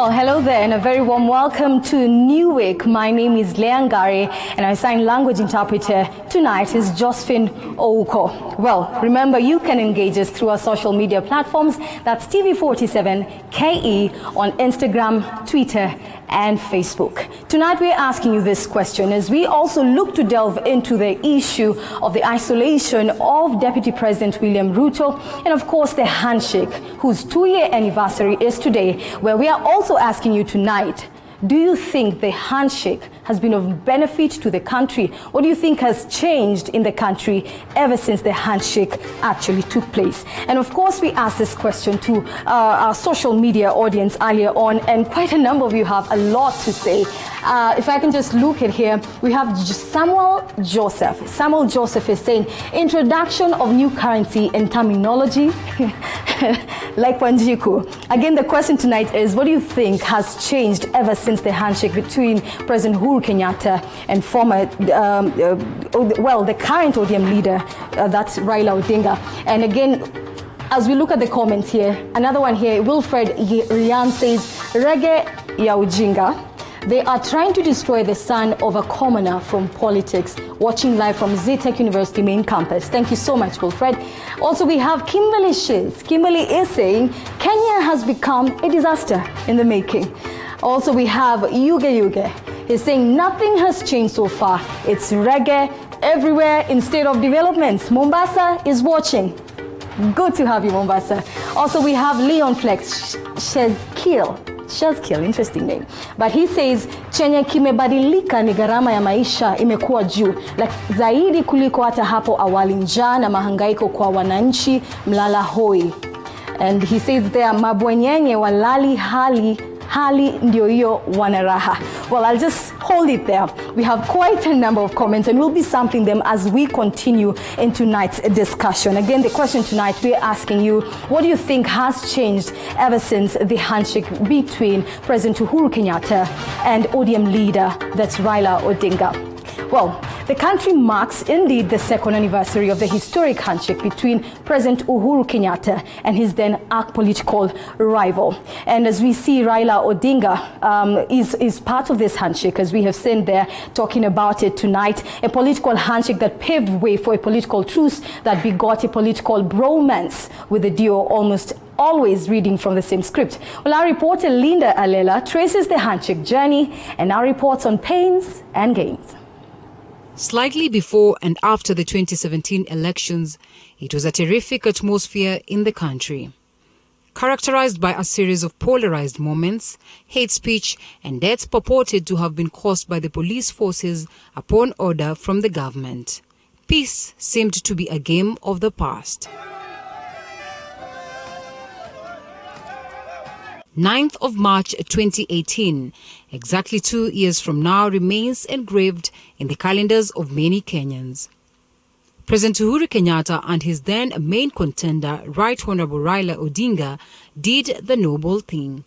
Well, hello there and a very warm welcome to New Week. My name is Leangari and our sign language interpreter tonight is Josephine Ouko. Well, remember you can engage us through our social media platforms. That's TV47KE on Instagram, Twitter and Facebook. Tonight we're asking you this question as we also look to delve into the issue of the isolation of Deputy President William Ruto and of course the handshake, whose 2-year anniversary is today, where we are also asking you tonight, do you think the handshake has been of benefit to the country? What do you think has changed in the country ever since the handshake actually took place? And of course, we asked this question to our social media audience earlier on, and quite a number of you have a lot to say. If I can just look at here, we have Samuel Joseph. Samuel Joseph is saying, introduction of new currency and terminology, like Wanjiku. Again, the question tonight is, what do you think has changed ever since the handshake between President Uhuru Kenyatta and former, the current ODM leader, that's Raila Odinga. And again, as we look at the comments here, another one here, Wilfred Rian says, Reggae ya ujinga. They are trying to destroy the son of a commoner from politics. Watching live from Zetech University main campus. Thank you so much, Wilfred. Also, we have Kimberly Shiz. Kimberly is saying, Kenya has become a disaster in the making. Also, we have Yuge. He's saying nothing has changed so far. It's reggae everywhere instead of developments. Mombasa is watching. Good to have you, Mombasa. Also, we have Leon Flex Shazkiel, interesting name. But he says, chenye kimebadilika ni gharama ya maisha imekuwa juu. Zaidi kuliko hata hapo awali, njaa na mahangaiko kwa wananchi mlala hoi. And he says there, mabwenyenye walali hali ndio hiyo wanaraha. Well, I'll just hold it there. We have quite a number of comments and we'll be sampling them as we continue in tonight's discussion. Again, the question tonight, we're asking you, what do you think has changed ever since the handshake between President Uhuru Kenyatta and ODM leader, that's Raila Odinga? Well, the country marks indeed the second anniversary of the historic handshake between President Uhuru Kenyatta and his then political rival. And as we see, Raila Odinga is part of this handshake, as we have seen there talking about it tonight, a political handshake that paved way for a political truce that begot a political bromance with the duo almost always reading from the same script. Well, our reporter Linda Alela traces the handshake journey and now reports on pains and gains. Slightly before and after the 2017 elections, it was a terrific atmosphere in the country, characterized by a series of polarized moments, hate speech, and deaths purported to have been caused by the police forces upon order from the government. Peace seemed to be a game of the past. 9th of March 2018, exactly 2 years from now, remains engraved in the calendars of many Kenyans. President Uhuru Kenyatta and his then main contender, Right Honorable Raila Odinga, did the noble thing.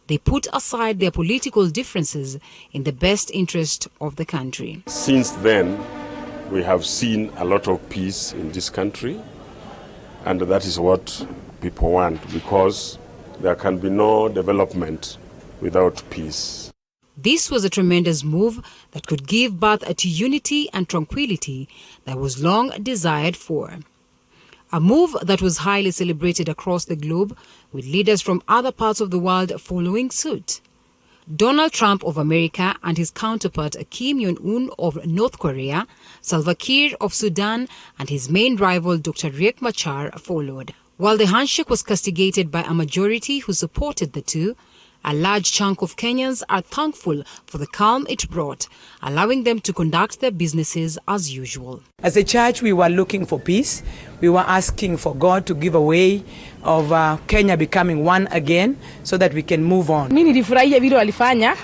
They put aside their political differences in the best interest of the country. Since then, we have seen a lot of peace in this country, and that is what people want, because there can be no development without peace. This was a tremendous move that could give birth to unity and tranquility that was long desired for. A move that was highly celebrated across the globe, with leaders from other parts of the world following suit. Donald Trump of America and his counterpart Kim Jong-un of North Korea, Salva Kiir of Sudan, and his main rival Dr. Riek Machar followed. While the handshake was castigated by a majority who supported the two, a large chunk of Kenyans are thankful for the calm it brought, allowing them to conduct their businesses as usual. As a church, we were looking for peace. We were asking for God to give a way of Kenya becoming one again so that we can move on. Mimi nilifurahia vile walifanya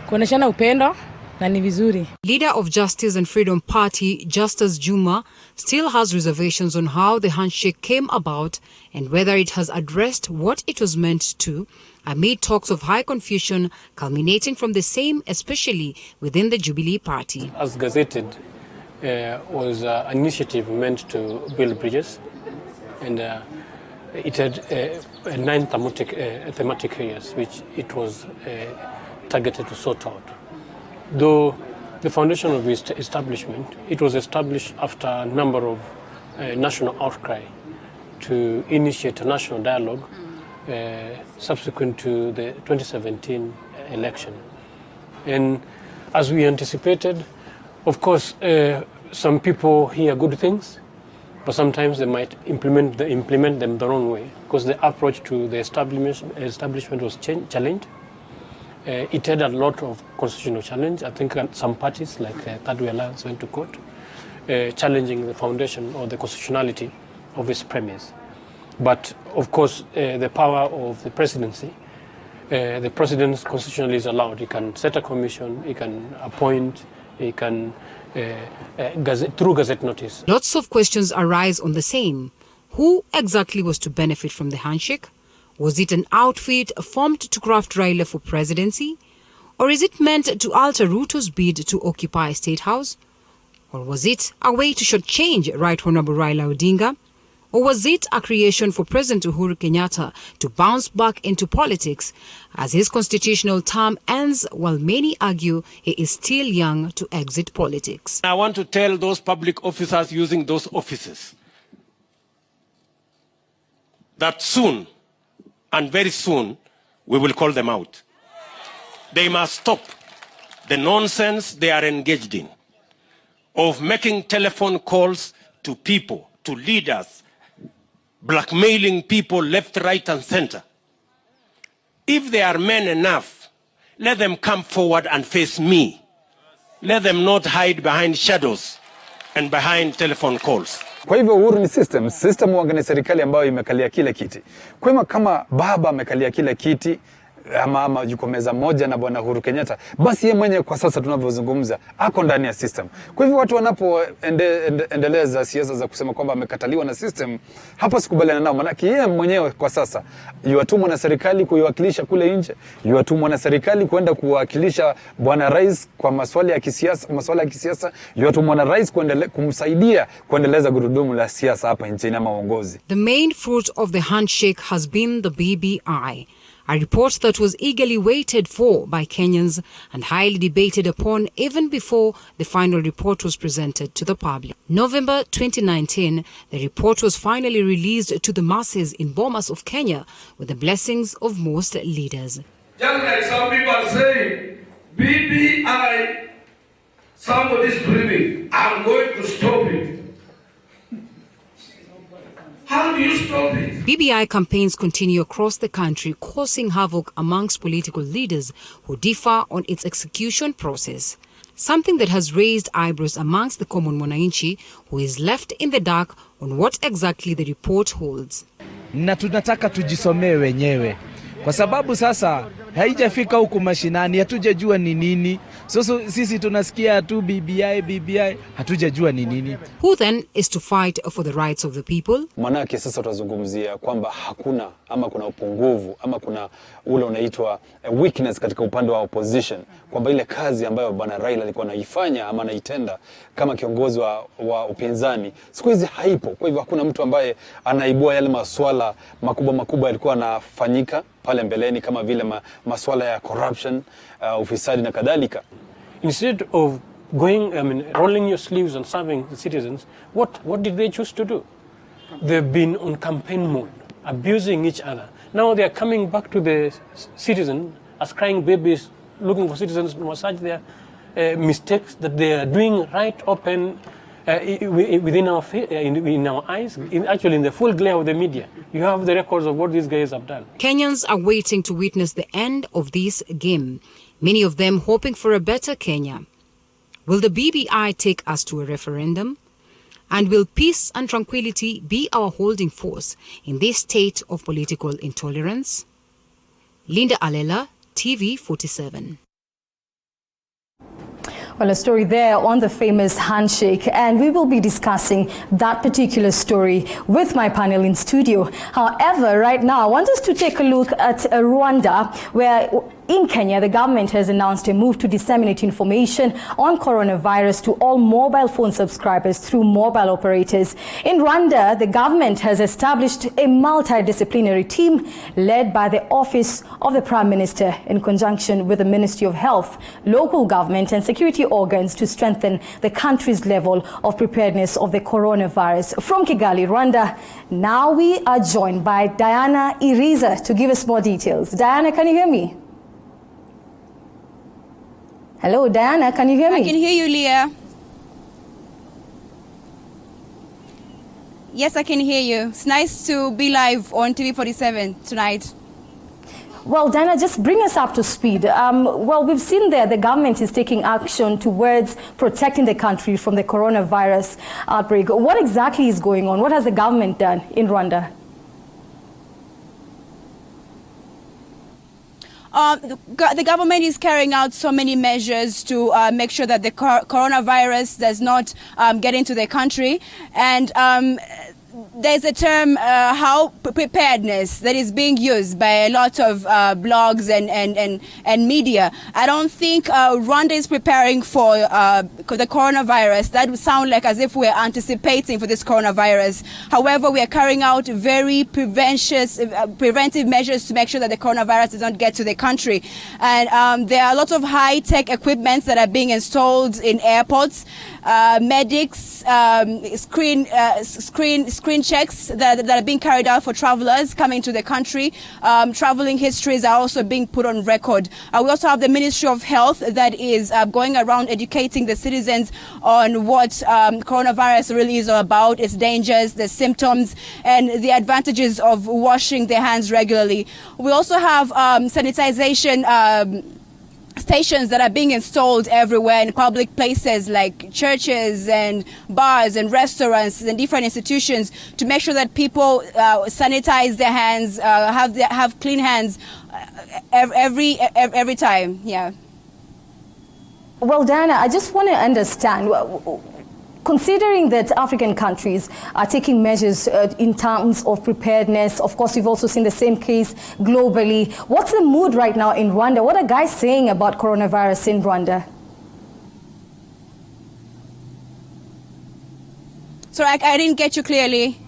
kuoneshana upendo na ni vizuri. Leader of Justice and Freedom Party, Justus Juma, still has reservations on how the handshake came about and whether it has addressed what it was meant to, amid talks of high confusion culminating from the same, especially within the Jubilee Party. As gazetted, was an initiative meant to build bridges, and it had 9 thematic areas which it was targeted to sort out. Though the foundation of its establishment, it was established after a number of national outcry to initiate a national dialogue subsequent to the 2017 election. And as we anticipated, of course, some people hear good things, but sometimes they might implement them the wrong way, because the approach to the establishment was challenged. It had a lot of constitutional challenge. I think some parties, like Third Way Alliance, went to court, challenging the foundation or the constitutionality of its premise. But of course, the power of the presidency, the president constitutionally is allowed. He can set a commission, he can appoint, he can, through gazette notice. Lots of questions arise on the same. Who exactly was to benefit from the handshake? Was it an outfit formed to craft Raila for presidency? Or is it meant to alter Ruto's bid to occupy State House? Or was it a way to shortchange Right Honorable Raila Odinga? Or was it a creation for President Uhuru Kenyatta to bounce back into politics as his constitutional term ends, while many argue he is still young to exit politics? I want to tell those public officers using those offices that soon, and very soon, we will call them out. They must stop the nonsense they are engaged in of making telephone calls to people, to leaders, blackmailing people left, right, and center. If they are men enough, let them come forward and face me. Let them not hide behind shadows and behind telephone calls. Kwa hivyo Uhuru ni system wanga ni serikali ambayo imekalia kile kiti. Kwa hivyo kama baba amekalia kile kiti, ama yuko meza moja na bwana Uhuru Kenyatta, basi yeye mwenyewe kwa sasa tunavyozungumza ako ndani ya system. Kwa hivyo watu wanapoendeleza siasa za kusema kwamba amekataliwa na system, hapa sikubaliana nao, maana yeye mwenyewe kwa sasa yuatumwa na serikali kuiwakilisha kule nje, yuatumwa na serikali kwenda kuwakilisha bwana rais kwa masuala ya kisiasa, yuatumwa na rais kumsaidia kuendeleza gurudumu la siasa hapa nchini ama uongozi. The main fruit of the handshake has been the BBI. A report that was eagerly waited for by Kenyans and highly debated upon even before the final report was presented to the public. November 2019, the report was finally released to the masses in Bomas of Kenya with the blessings of most leaders. Just like some people are saying, BBI, somebody's breathing, I'm going to stop it. How do you stop it? BBI campaigns continue across the country, causing havoc amongst political leaders who differ on its execution process. Something that has raised eyebrows amongst the common mwananchi, who is left in the dark on what exactly the report holds. Na tunataka tujisomee wenyewe, kwa sababu sasa haijafika huku mashinani, hatujajua ni nini. Sisi tunasikia tu BBI, hatujajua ni nini. Who then is to fight for the rights of the people? Manake sasa tutazungumzia kwamba hakuna ama kuna upungufu ama kuna ule unaitwa weakness katika upande wa opposition, kwamba ile kazi ambayo bwana Raila alikuwa anaifanya ama anaitenda kama kiongozi wa upinzani siku hizi haipo. Kwa hivyo hakuna mtu ambaye anaibua yale masuala makubwa yalikuwa yanafanyika pale mbeleni, kama vile masuala ya corruption, ufisadi na kadhalika. Instead of rolling your sleeves and serving the citizens, what did they choose to do? They've been on campaign mode, abusing each other. Now they are coming back to the citizens as crying babies, looking for citizens to massage their mistakes that they are doing right open within our eyes, actually in the full glare of the media. You have the records of what these guys have done. Kenyans are waiting to witness the end of this game, many of them hoping for a better Kenya. Will the BBI take us to a referendum? And will peace and tranquility be our holding force in this state of political intolerance? Linda Alela, TV 47. Well, a story there on the famous handshake, and we will be discussing that particular story with my panel in studio. However, right now, I want us to take a look at Rwanda, where In Kenya, the government has announced a move to disseminate information on coronavirus to all mobile phone subscribers through mobile operators. In Rwanda, the government has established a multidisciplinary team led by the Office of the Prime Minister in conjunction with the Ministry of Health, local government and security organs to strengthen the country's level of preparedness of the coronavirus. From Kigali, Rwanda, now we are joined by Diana Iriza to give us more details. Diana, can you hear me? Hello, Diana, can you hear me? I can hear you, Leah. Yes, I can hear you. It's nice to be live on TV47 tonight. Well, Diana, just bring us up to speed. Well, we've seen there the government is taking action towards protecting the country from the coronavirus outbreak. What exactly is going on? What has the government done in Rwanda? The government is carrying out so many measures to make sure that the coronavirus does not get into the country. And there's a term, preparedness, that is being used by a lot of blogs and media. I don't think Rwanda is preparing for the coronavirus. That would sound like as if we're anticipating for this coronavirus. However, we are carrying out very preventive measures to make sure that the coronavirus does not get to the country. And there are a lot of high-tech equipment that are being installed in airports. Medics, screen checks that are being carried out for travelers coming to the country. Traveling histories are also being put on record. We also have the Ministry of Health that is going around educating the citizens on what coronavirus really is all about, its dangers, the symptoms, and the advantages of washing their hands regularly. We also have sanitization stations that are being installed everywhere in public places like churches and bars and restaurants and different institutions to make sure that people sanitize their hands, have clean hands every time. Yeah. Well, Diana, I just want to understand, considering that African countries are taking measures in terms of preparedness, of course, we've also seen the same case globally. What's the mood right now in Rwanda? What are guys saying about coronavirus in Rwanda? Sorry, I didn't get you clearly.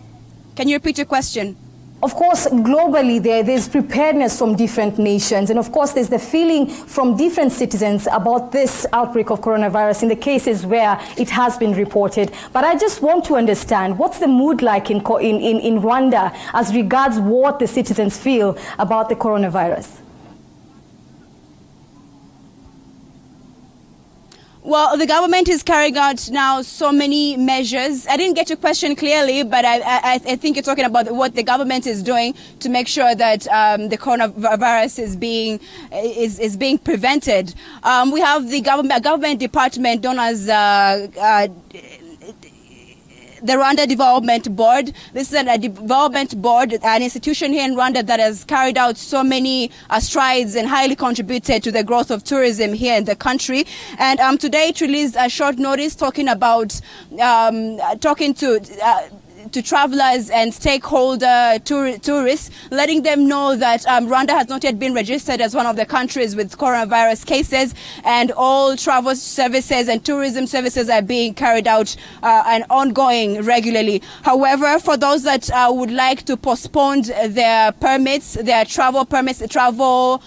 Can you repeat your question? Of course, globally, there's preparedness from different nations. And of course, there's the feeling from different citizens about this outbreak of coronavirus in the cases where it has been reported. But I just want to understand, what's the mood like in Rwanda as regards what the citizens feel about the coronavirus? Well, the government is carrying out now so many measures. I didn't get your question clearly, but I think you're talking about what the government is doing to make sure that the coronavirus is being prevented. We have the government department known as the Rwanda Development Board. This is a development board, an institution here in Rwanda that has carried out so many strides and highly contributed to the growth of tourism here in the country. And today it released a short notice talking about talking to travelers and stakeholder tourists, letting them know that Rwanda has not yet been registered as one of the countries with coronavirus cases, and all travel services and tourism services are being carried out and ongoing regularly. However, for those that would like to postpone their permits, their travel permits, travel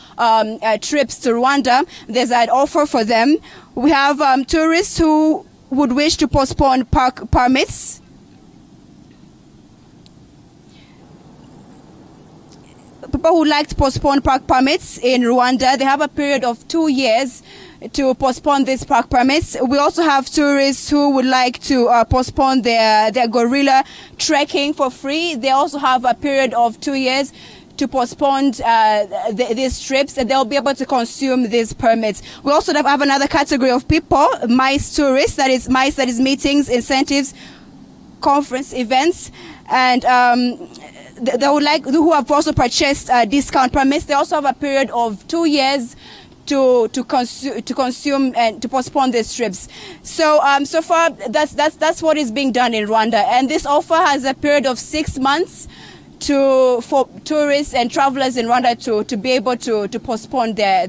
trips to Rwanda, there's an offer for them. We have tourists who would wish to postpone park permits. People who like to postpone park permits in Rwanda, they have a period of 2 years to postpone these park permits. We also have tourists who would like to postpone their gorilla trekking for free. They also have a period of 2 years to postpone these trips, and they'll be able to consume these permits. We also have another category of people, MICE tourists, that is meetings, incentives, conference events, and they would like, who have also purchased discount permits. They also have a period of 2 years to consume and to postpone these trips. So so far that's what is being done in Rwanda, and this offer has a period of 6 months for tourists and travelers in Rwanda to be able to postpone their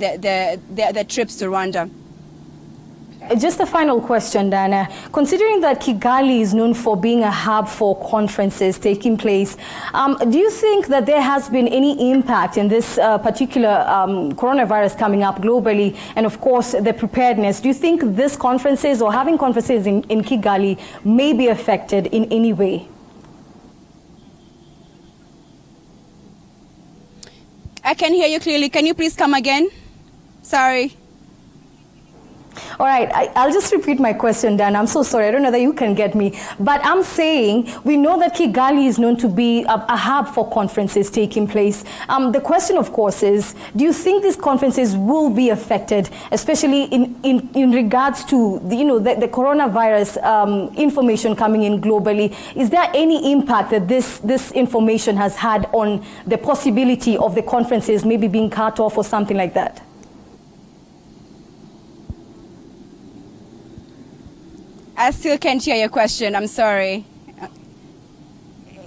trips to Rwanda. Just a final question, Dana. Considering that Kigali is known for being a hub for conferences taking place, do you think that there has been any impact in this particular coronavirus coming up globally, and of course the preparedness? Do you think this conferences or having conferences in Kigali may be affected in any way? I can hear you clearly. Can you please come again? Sorry. All right, I'll just repeat my question, Dan. I'm so sorry. I don't know that you can get me. But I'm saying we know that Kigali is known to be a hub for conferences taking place. The question, of course, is do you think these conferences will be affected, especially in regards to the coronavirus information coming in globally? Is there any impact that this information has had on the possibility of the conferences maybe being cut off or something like that? I still can't hear your question. I'm sorry.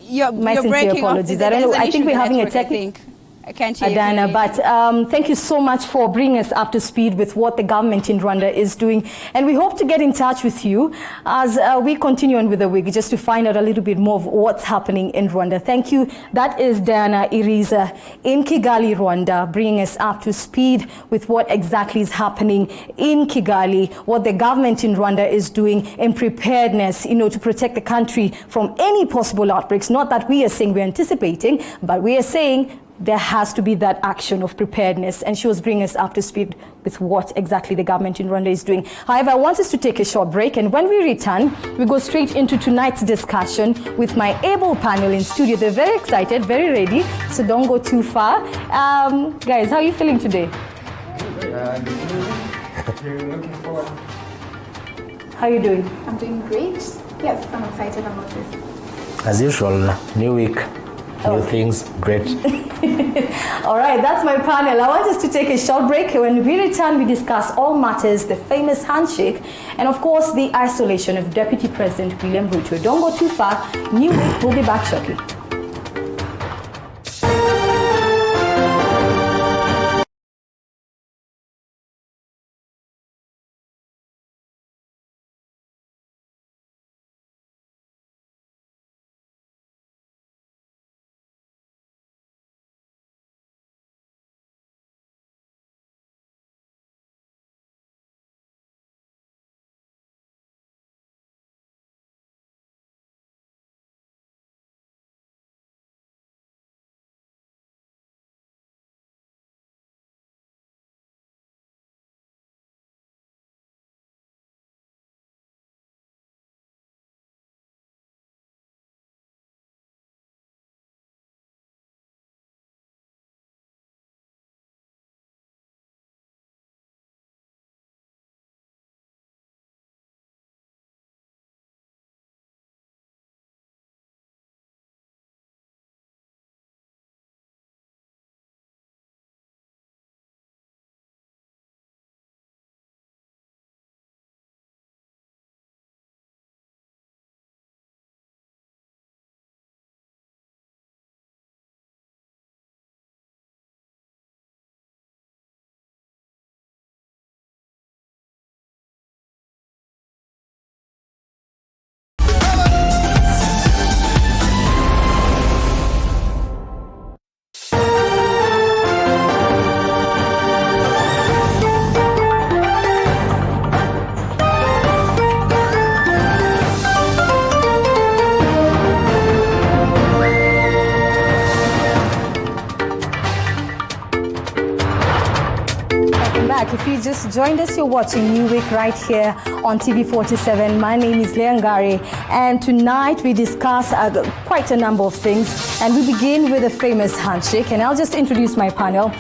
You're sincere breaking apologies. off. I don't know. I think we're having a technical. I can't hear Adana, you. but thank you so much for bringing us up to speed with what the government in Rwanda is doing. And we hope to get in touch with you as we continue on with the week, just to find out a little bit more of what's happening in Rwanda. Thank you. That is Diana Iriza in Kigali, Rwanda, bringing us up to speed with what exactly is happening in Kigali, what the government in Rwanda is doing in preparedness, to protect the country from any possible outbreaks. Not that we are saying we're anticipating, but we are saying there has to be that action of preparedness, and she was bringing us up to speed with what exactly the government in Rwanda is doing. However, I want us to take a short break, and when we return, we go straight into tonight's discussion with my able panel in studio. They're very excited, very ready, so don't go too far. Guys, how are you feeling today? Looking forward. How are you doing? I'm doing great. Yes, I'm excited about this. As usual, new week. New things, great. All right, that's my panel. I want us to take a short break. When we return, we discuss all matters, the famous handshake, and of course, the isolation of Deputy President William Ruto. Don't go too far. New week, we'll be back shortly. If you just joined us, you're watching New Week right here on TV47. My name is Leangari, and tonight we discuss quite a number of things, and we begin with a famous handshake. And I'll just introduce my panel.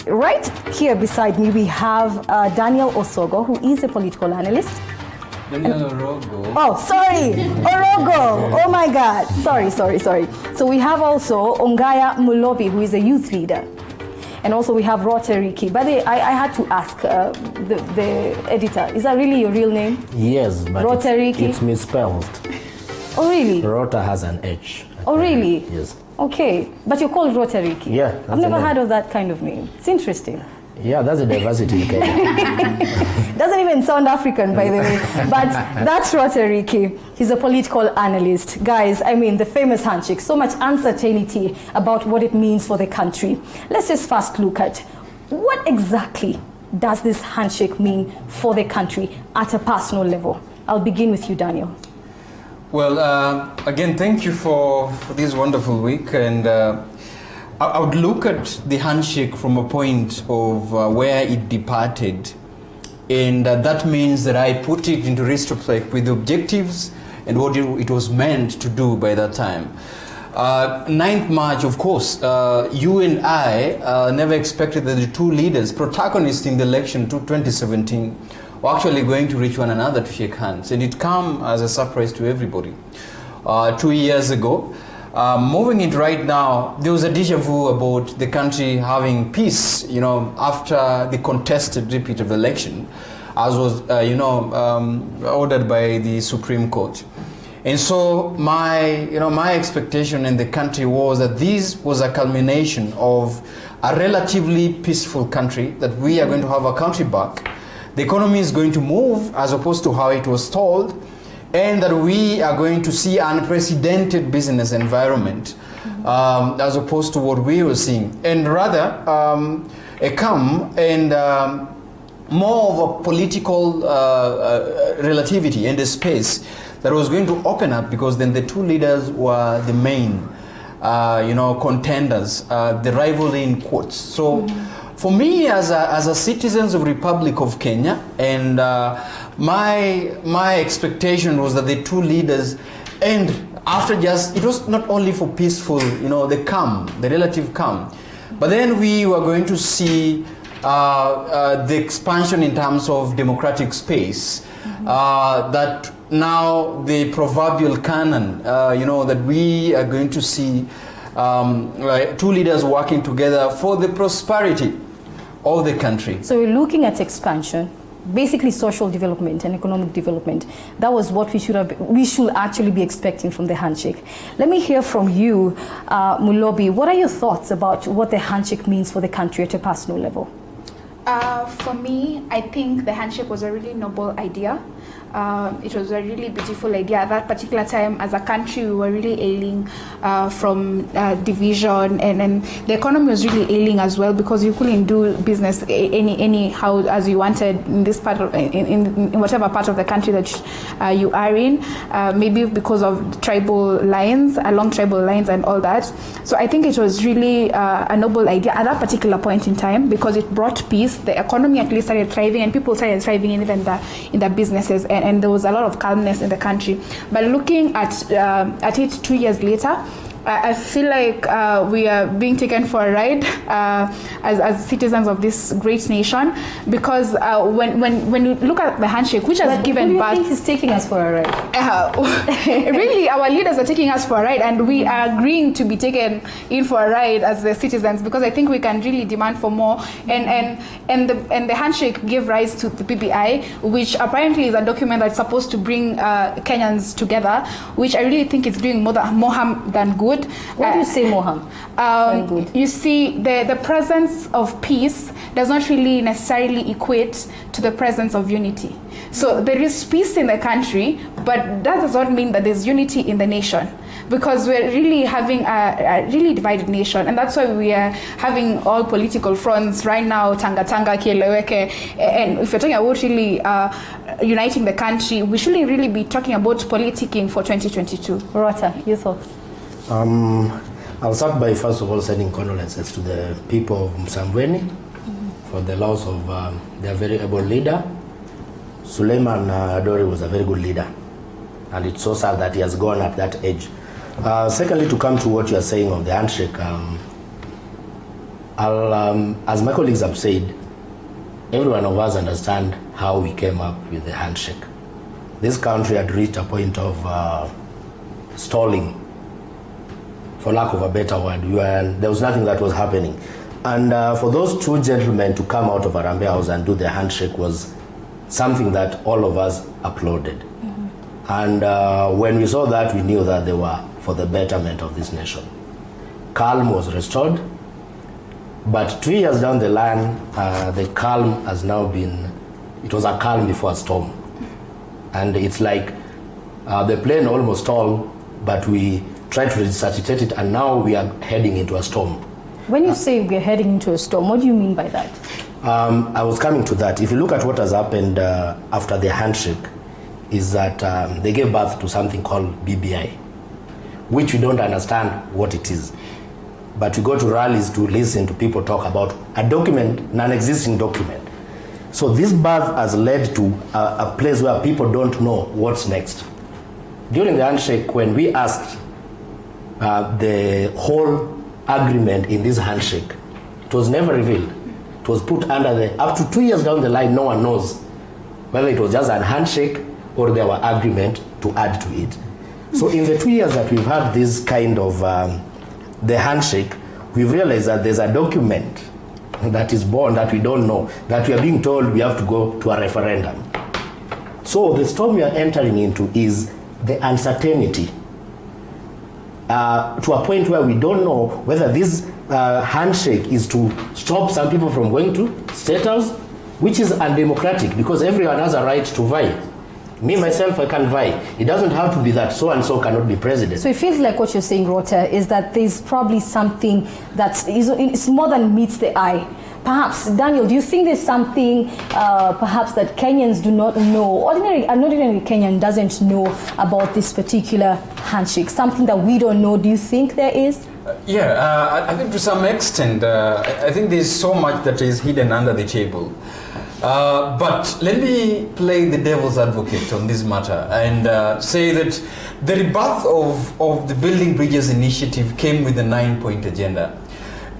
Right here beside me, we have Daniel Osogo, who is a political analyst. Daniel Orogo. Oh, sorry, Orogo. Oh my God. Sorry. So we have also Ongaya Mulobi, who is a youth leader. And also we have Roteriki. But I had to ask the editor, is that really your real name? Yes, but Roteriki? it's misspelled. Oh, really? Rota has an H. Oh, really? Yes. Okay, but you're called Rotariki. Yeah. That's I've never the name. heard of that kind of name. It's interesting. Yeah, that's a diversity in Kenya. Doesn't even sound African, by the way. But that's Rotariki. He's a political analyst. Guys, I mean, the famous handshake. So much uncertainty about what it means for the country. Let's just first look at what exactly does this handshake mean for the country at a personal level? I'll begin with you, Daniel. Well, again, thank you for this wonderful week. And I would look at the handshake from a point of where it departed. And that means that I put it into retrospect with the objectives and what it was meant to do by that time. 9th March, of course, you and I never expected that the two leaders, protagonists in the election to 2017, were actually going to reach one another to shake hands. And it came as a surprise to everybody. 2 years ago, moving it right now, there was a deja vu about the country having peace, after the contested repeat of the election, as was, ordered by the Supreme Court. And so my expectation in the country was that this was a culmination of a relatively peaceful country, that we are going to have a country back. The economy is going to move as opposed to how it was told, and that we are going to see an unprecedented business environment as opposed to what we were seeing. And rather, a calm and more of a political relativity and a space that was going to open up, because then the two leaders were the main, contenders, the rivalry in quotes. So for me, as a citizens of Republic of Kenya, and my expectation was that the two leaders, and after just, it was not only for peaceful, the calm, the relative calm, but then we were going to see the expansion in terms of democratic space, that now the proverbial canon, that we are going to see two leaders working together for the prosperity of the country. So we're looking at expansion, basically social development and economic development. That was what we should actually be expecting from the handshake. Let me hear from you, Mulobi. What are your thoughts about what the handshake means for the country at a personal level? For me, I think the handshake was a really noble idea. It was a really beautiful idea. At that particular time, as a country, we were really ailing from division, and the economy was really ailing as well, because you couldn't do business anyhow as you wanted in this part of in whatever part of the country that you are in. Maybe because of tribal lines, along tribal lines, and all that. So I think it was really a noble idea at that particular point in time, because it brought peace. The economy at least started thriving, and people started thriving even in the businesses, and there was a lot of calmness in the country. But looking at it 2 years later, I feel like we are being taken for a ride as citizens of this great nation, because when you look at the handshake, which has given birth... Who do you think is taking us for a ride? Really, our leaders are taking us for a ride, and we are agreeing to be taken in for a ride as the citizens, because I think we can really demand for more. And the handshake gave rise to the PBI, which apparently is a document that's supposed to bring Kenyans together, which I really think is doing more harm than good. Why do you say more harm? You see, the presence of peace does not really necessarily equate to the presence of unity. So there is peace in the country, but that does not mean that there's unity in the nation, because we're really having a really divided nation, and that's why we are having all political fronts right now, Tanga, Kieleweke, and if you're talking about really uniting the country, we shouldn't really be talking about politicking for 2022. Rota, your thoughts? I'll start by first of all sending condolences to the people of Msambweni for the loss of their very able leader. Suleiman Adori was a very good leader, and it's so sad that he has gone at that age. Secondly, to come to what you are saying of the handshake, as my colleagues have said, every one of us understand how we came up with the handshake. This country had reached a point of stalling, for lack of a better word. There was nothing that was happening. And for those two gentlemen to come out of Harambee House and do the handshake was something that all of us applauded. And when we saw that, we knew that they were for the betterment of this nation. Calm was restored, but 2 years down the line, the calm has now been, it was a calm before a storm. And it's like the plane almost stalled, but we tried to resuscitate it, and now we are heading into a storm. When you say we're heading into a storm, what do you mean by that? I was coming to that. If you look at what has happened after the handshake, is that they gave birth to something called BBI, which we don't understand what it is. But we go to rallies to listen to people talk about a document, non-existing document. So this birth has led to a place where people don't know what's next. During the handshake, when we asked the whole agreement in this handshake, it was never revealed. It was put under up to 2 years down the line, no one knows whether it was just a handshake or there were agreement to add to it. So in the 2 years that we've had this kind of the handshake, we've realized that there's a document that is born that we don't know, that we are being told we have to go to a referendum. So the storm we are entering into is the uncertainty to a point where we don't know whether this handshake is to stop some people from going to State House, which is undemocratic because everyone has a right to vie. Me, myself, I can vie. It doesn't have to be that so-and-so cannot be president. So it feels like what you're saying, Rota, is that there's probably something it's more than meets the eye. Perhaps, Daniel, do you think there's something perhaps that Kenyans do not know, an ordinary Kenyan doesn't know about this particular handshake, something that we don't know? Do you think there is? I think to some extent, I think there's so much that is hidden under the table. But let me play the devil's advocate on this matter and say that the rebirth of the Building Bridges initiative came with a 9-point agenda.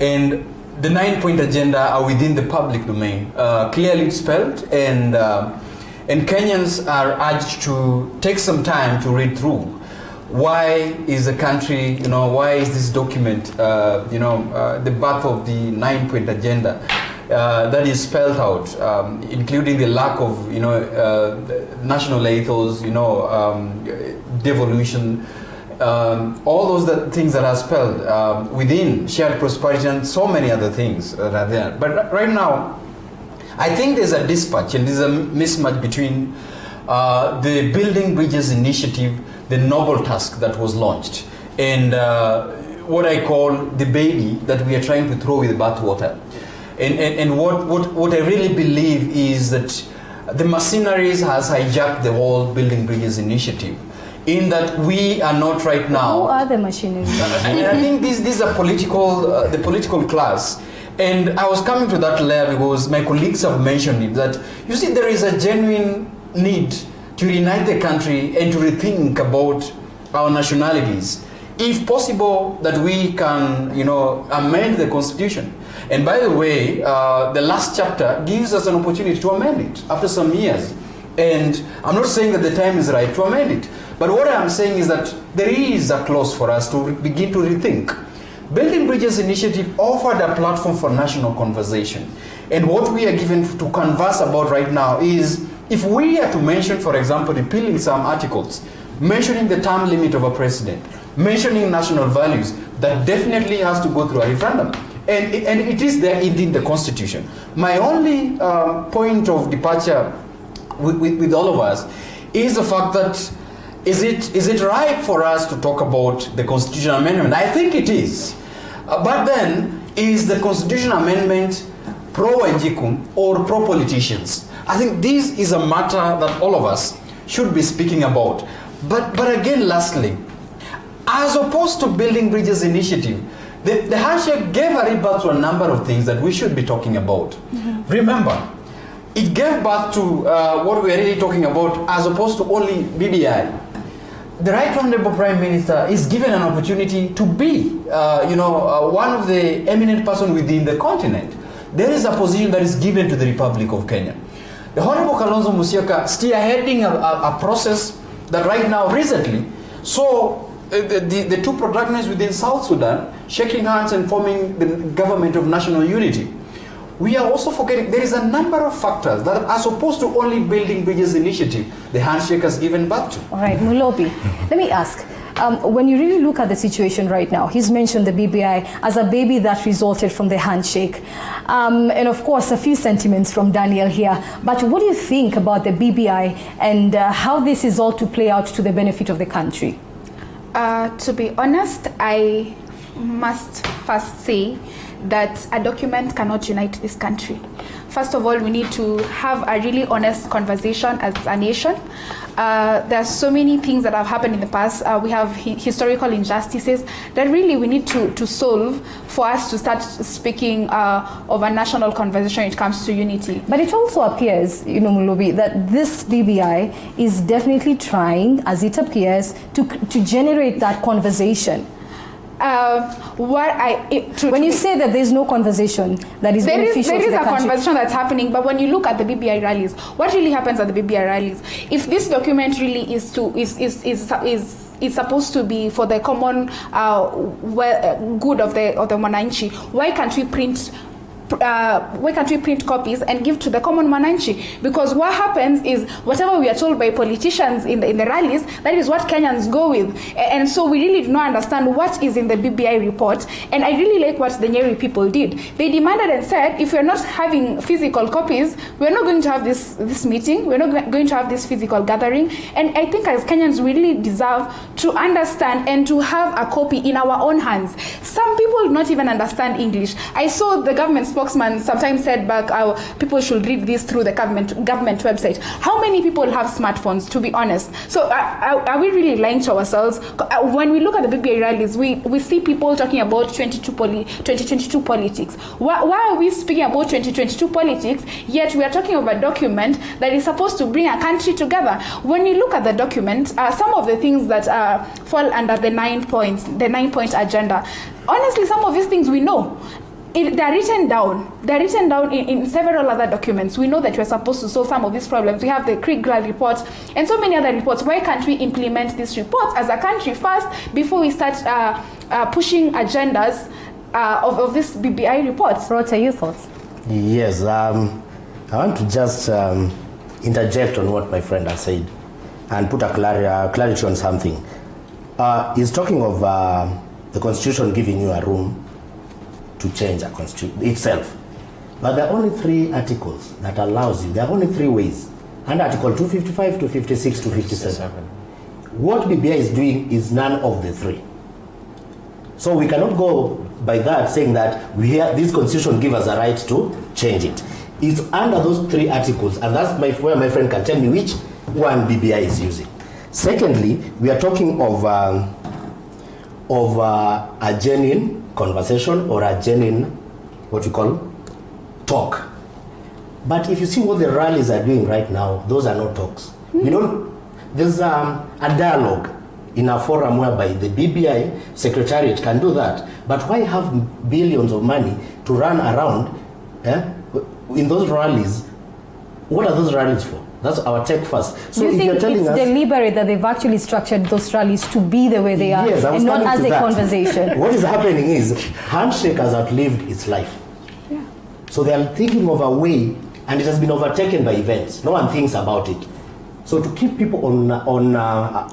And the 9-point agenda are within the public domain, clearly spelled, and Kenyans are urged to take some time to read through. Why is the country, why is this document, the birth of the 9-point agenda that is spelled out, including the lack of, national ethos, devolution, all those things that are spelled within shared prosperity and so many other things that are there. But right now, I think there's a dispatch and there's a mismatch between the Building Bridges initiative, the noble task that was launched, and what I call the baby that we are trying to throw with the bathwater. And what I really believe is that the mercenaries has hijacked the whole Building Bridges initiative, in that we are not right now. Who are the machineries? I think these are the political class. And I was coming to that layer because my colleagues have mentioned it, that you see there is a genuine need to unite the country and to rethink about our nationalities. If possible, that we can, amend the constitution. And by the way, the last chapter gives us an opportunity to amend it after some years. And I'm not saying that the time is right to amend it. But what I'm saying is that there is a clause for us to begin to rethink. Building Bridges initiative offered a platform for national conversation. And what we are given to converse about right now is, if we are to mention, for example, repealing some articles, mentioning the term limit of a president, mentioning national values, that definitely has to go through a referendum. And it is there in the Constitution. My only point of departure with all of us is the fact that is it right for us to talk about the constitutional amendment? I think it is. But then, is the constitutional amendment pro-Wanjiku or pro-politicians? I think this is a matter that all of us should be speaking about. But again, lastly, as opposed to Building Bridges initiative, the handshake gave a rebirth to a number of things that we should be talking about. Mm-hmm. Remember, it gave birth to what we are really talking about, as opposed to only BBI. The Right Honorable Prime Minister is given an opportunity to be, one of the eminent persons within the continent. There is a position that is given to the Republic of Kenya. The Honorable Kalonzo Musyoka spearheading a process that right now, recently, saw the two protagonists within South Sudan shaking hands and forming the government of national unity. we are also forgetting there is a number of factors that are supposed to only Building Bridges initiative the handshake has given birth to. All right, Mulobi, let me ask. When you really look at the situation right now, he's mentioned the BBI as a baby that resulted from the handshake. And of course, a few sentiments from Daniel here. But what do you think about the BBI and how this is all to play out to the benefit of the country? To be honest, I must first say that a document cannot unite this country. First of all, we need to have a really honest conversation as a nation. There are so many things that have happened in the past. We have historical injustices that really we need to solve for us to start speaking of a national conversation when it comes to unity. But it also appears, Mulobi, that this BBI is definitely trying, as it appears, to generate that conversation. When you say that there's no conversation that is beneficial to the country. There is a conversation that's happening, but when you look at the BBI rallies, what really happens at the BBI rallies? If this document really is supposed to be for the common good of the Mwananchi, why can't we print copies and give to the common Mwananchi? Because what happens is whatever we are told by politicians in the rallies, that is what Kenyans go with. And so we really do not understand what is in the BBI report. And I really like what the Nyeri people did. They demanded and said, if we're not having physical copies, we're not going to have this meeting, we're not going to have this physical gathering. And I think as Kenyans, we really deserve to understand and to have a copy in our own hands. Some people do not even understand English. I saw the government spokesman sometimes said back, people should read this through the government website. How many people have smartphones, to be honest? So are we really lying to ourselves? When we look at the BBI rallies, we see people talking about 2022 politics. Why are we speaking about 2022 politics, yet we are talking about a document that is supposed to bring a country together? When you look at the document, some of the things that fall under the 9 points, the 9-point agenda, honestly, some of these things we know. They're written down. They're written down in several other documents. We know that we're supposed to solve some of these problems. We have the Kriegler report and so many other reports. Why can't we implement these reports as a country first before we start pushing agendas of this BBI report? Rota, your thoughts? Yes, I want to just interject on what my friend has said and put a clarity on something. He's talking of the Constitution giving you a room to change a constitution itself. But there are only 3 articles that allows you, there are only 3 ways. Under Article 255, 256, 257. What BBI is doing is none of the 3. So we cannot go by that saying that this constitution gives us a right to change it. It's under those 3 articles, and that's where my friend can tell me which one BBI is using. Secondly, we are talking of a genuine conversation or a genuine, what we call, talk. But if you see what the rallies are doing right now, those are not talks. There's a dialogue in a forum whereby the BBI secretariat can do that. But why have billions of money to run around in those rallies? What are those rallies for? That's our take first. So do you think it's deliberate that they've actually structured those rallies to be the way they are, yes, and not as a conversation? What is happening is handshake has outlived its life. Yeah. So they are thinking of a way, and it has been overtaken by events. No one thinks about it. So to keep people on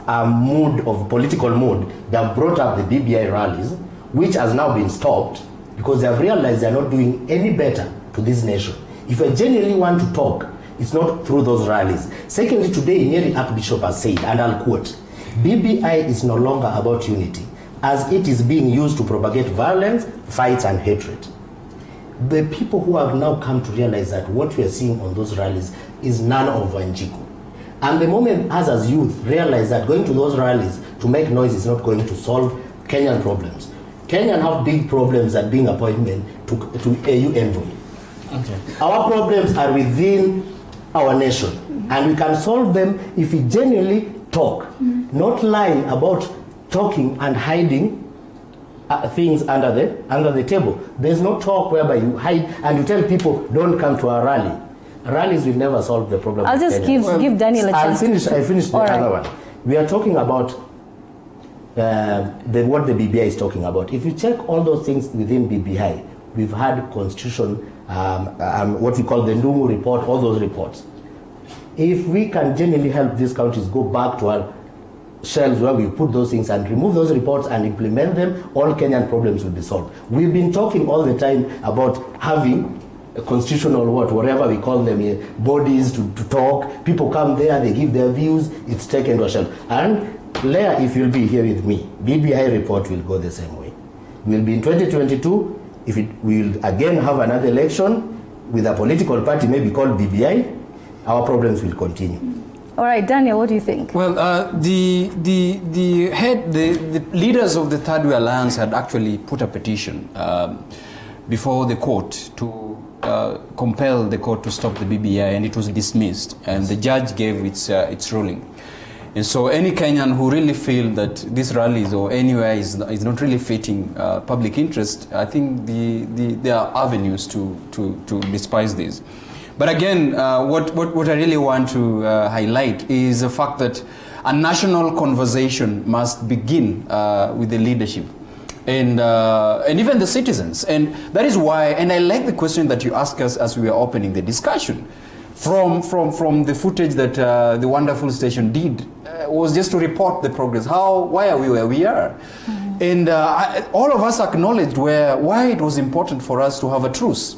a mood of political mood, they have brought up the BBI rallies, which has now been stopped because they have realized they are not doing any better to this nation. If you genuinely want to talk, it's not through those rallies. Secondly, today, Nyeri Archbishop has said, and I'll quote, BBI is no longer about unity, as it is being used to propagate violence, fights, and hatred. The people who have now come to realize that what we are seeing on those rallies is none of Wanjiku. And the moment us as youth realize that going to those rallies to make noise is not going to solve Kenyan problems. Kenyan have big problems at being appointment to AU envoy. Okay. Our problems are within our nation, and we can solve them if we genuinely talk, not lying about talking and hiding things under the table. There's no talk whereby you hide and you tell people don't come to our rally. Rallies will never solve the problem. I'll just give Daniel a chance. I finished the other one. We are talking about what the BBI is talking about. If you check all those things within BBI, we've had constitution what we call the Ndungu report, all those reports. If we can genuinely help these countries go back to our shelves where we put those things and remove those reports and implement them, all Kenyan problems will be solved. We've been talking all the time about having a constitutional whatever we call them, bodies to talk. People come there, they give their views, it's taken to a shelf. And Leah, if you'll be here with me, BBI report will go the same way. We'll be in 2022, we'll again have another election with a political party maybe called BBI, our problems will continue. All right, Daniel, what do you think? Well, the leaders of the Third Way Alliance had actually put a petition before the court to compel the court to stop the BBI, and it was dismissed, and the judge gave its ruling. And so any Kenyan who really feel that these rallies or anywhere is not really fitting public interest, I think there are avenues to despise this. But again, what I really want to highlight is the fact that a national conversation must begin with the leadership and even the citizens. And that is why, and I like the question that you asked us as we were opening the discussion, from the footage that the wonderful station did, was just to report the progress. Why are we where we are? Mm-hmm. And all of us acknowledged why it was important for us to have a truce.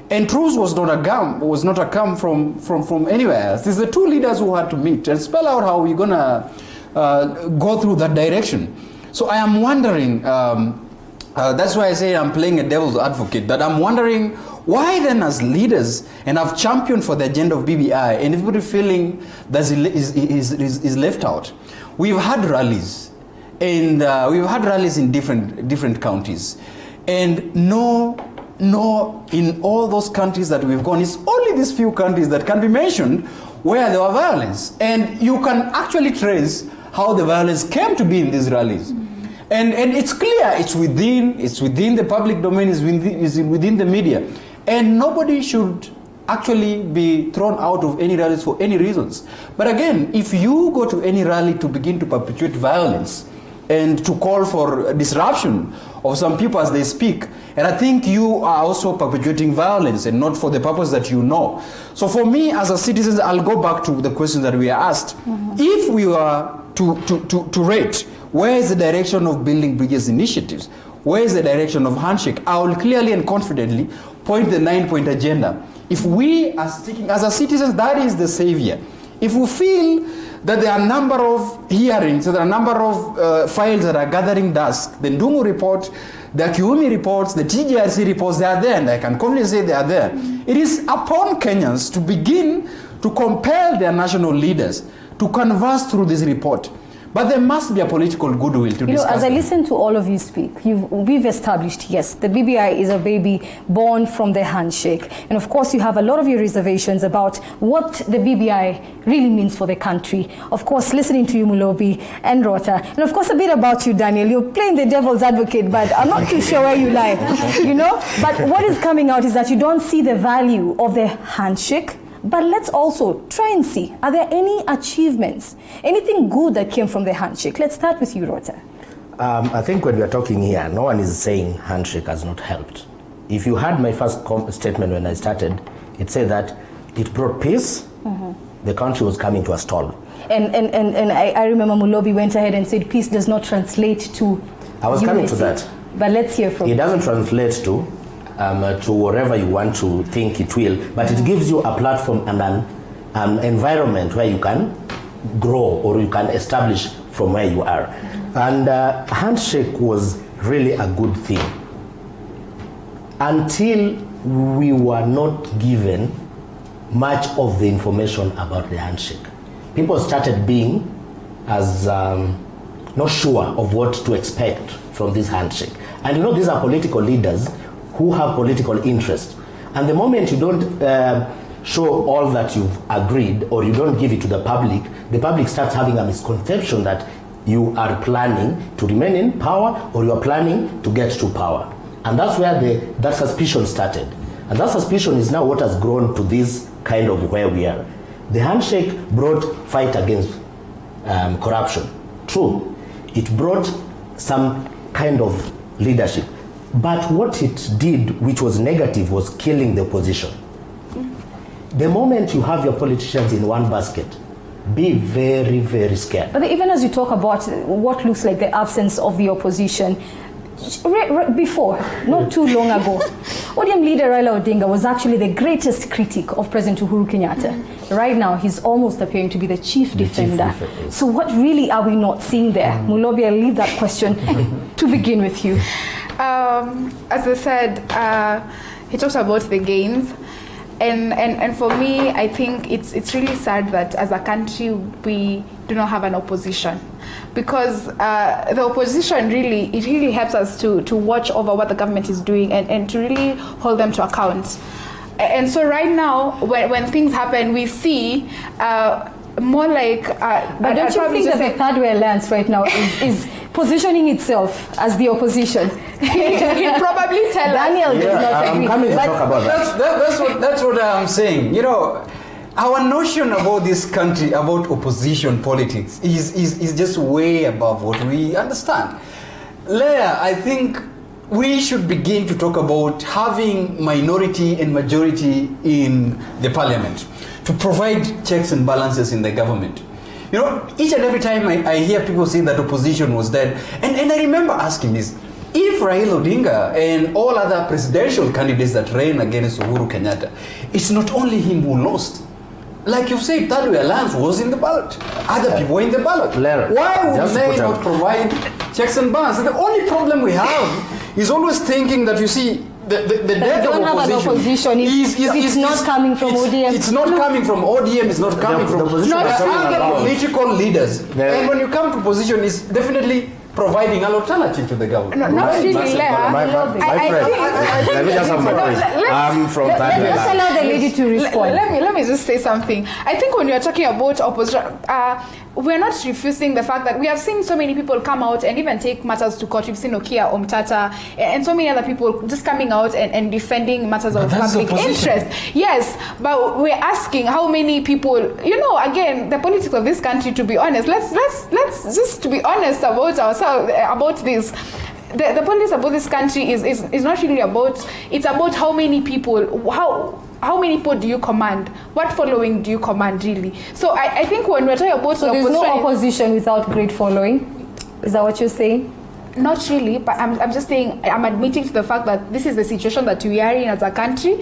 And truce was not a come from anywhere else. It's the two leaders who had to meet and spell out how we're gonna go through that direction. So I am wondering, that's why I say I'm playing a devil's advocate, that I'm wondering why then as leaders, and I've championed for the agenda of BBI, and everybody feeling that is left out. We've had rallies, and we've had rallies in different counties, and no, in all those countries that we've gone, it's only these few countries that can be mentioned where there was violence. And you can actually trace how the violence came to be in these rallies. And it's clear, it's within the public domain, it's within the media. And nobody should actually be thrown out of any rallies for any reasons. But again, if you go to any rally to begin to perpetuate violence and to call for disruption of some people as they speak, and I think you are also perpetuating violence and not for the purpose that you know. So for me as a citizen, I'll go back to the question that we are asked. Mm-hmm. If we were to rate, where is the direction of building bridges initiatives? Where is the direction of handshake? I will clearly and confidently point the 9-point agenda. If we are sticking, as a citizens, that is the savior. If we feel that there are a number of hearings, there are a number of files that are gathering dust, the Ndungu report, the Kiumi reports, the TJRC reports, they are there, and I can confidently say they are there. It is upon Kenyans to begin to compel their national leaders to converse through this report. But there must be a political goodwill to discuss. As I listen to all of you speak, we've established, yes, the BBI is a baby born from the handshake. And of course, you have a lot of your reservations about what the BBI really means for the country. Of course, listening to you, Mulobi and Rota. And of course, a bit about you, Daniel. You're playing the devil's advocate, but I'm not too sure where you lie, But what is coming out is that you don't see the value of the handshake. But let's also try and see, are there any achievements, anything good that came from the handshake? Let's start with you, Rota. I think when we are talking here, no one is saying handshake has not helped. If you had my first statement when I started, it said that it brought peace. Mm-hmm. The country was coming to a stall. And I remember Mulobi went ahead and said peace does not translate to I was unity. Coming to that. But let's hear from you. It doesn't translate to wherever you want to think it will, but it gives you a platform and an environment where you can grow or you can establish from where you are. And handshake was really a good thing until we were not given much of the information about the handshake. People started being as not sure of what to expect from this handshake. And these are political leaders who have political interest. And the moment you don't show all that you've agreed or you don't give it to the public starts having a misconception that you are planning to remain in power or you are planning to get to power. And that's where that suspicion started. And that suspicion is now what has grown to this kind of where we are. The handshake brought fight against corruption. True. It brought some kind of leadership. But what it did, which was negative, was killing the opposition. The moment you have your politicians in one basket, be very, very scared. But even as you talk about what looks like the absence of the opposition, before, not too long ago, ODM leader Raila Odinga was actually the greatest critic of President Uhuru Kenyatta. Right now, he's almost appearing to be the chief defender. So what really are we not seeing there? Mulobi, I'll leave that question to begin with you. As I said, he talked about the gains. And for me, I think it's really sad that as a country we do not have an opposition, because the opposition really helps us to watch over what the government is doing and to really hold them to account. And so right now, when things happen, we see more like. But don't you think that the Third Way Alliance right now is positioning itself as the opposition? He'll probably tell Daniel us. does not agree. I'm coming to talk about that. That's what I'm saying. You know, our notion about this country, about opposition politics, is just way above what we understand. Leah, I think we should begin to talk about having minority and majority in the parliament to provide checks and balances in the government. You know, each and every time I hear people say that opposition was dead, and I remember asking this, if Raila Odinga and all other presidential candidates that ran against Uhuru Kenyatta, it's not only him who lost. Like you said, Third Way Alliance was in the ballot. Other people were in the ballot. Why would they not provide checks and balances? The only problem we have is always thinking that, you see, the death of opposition it's not coming from ODM. It's not coming from ODM. It's not coming from other political leaders. And when you come to opposition, it's definitely providing an alternative to the government. No, not really, Leah. My friend, let me just have my point. I'm from Third Way Alliance. Let's allow the lady to respond. Let me just say something. I think when you're talking about opposition, we're not refusing the fact that we have seen so many people come out and even take matters to court. We've seen Okia Omtata and so many other people just coming out and defending matters of public interest. Yes, but we're asking how many people, you know, again, the politics of this country, to be honest, let's just to be honest about ourselves, about this. The politics about this country is not really about, it's about how many people, how many people do you command? What following do you command, really? So I think when we're talking about so there's no opposition without great following? Is that what you're saying? Not really, but I'm just saying, I'm admitting to the fact that this is the situation that we are in as a country.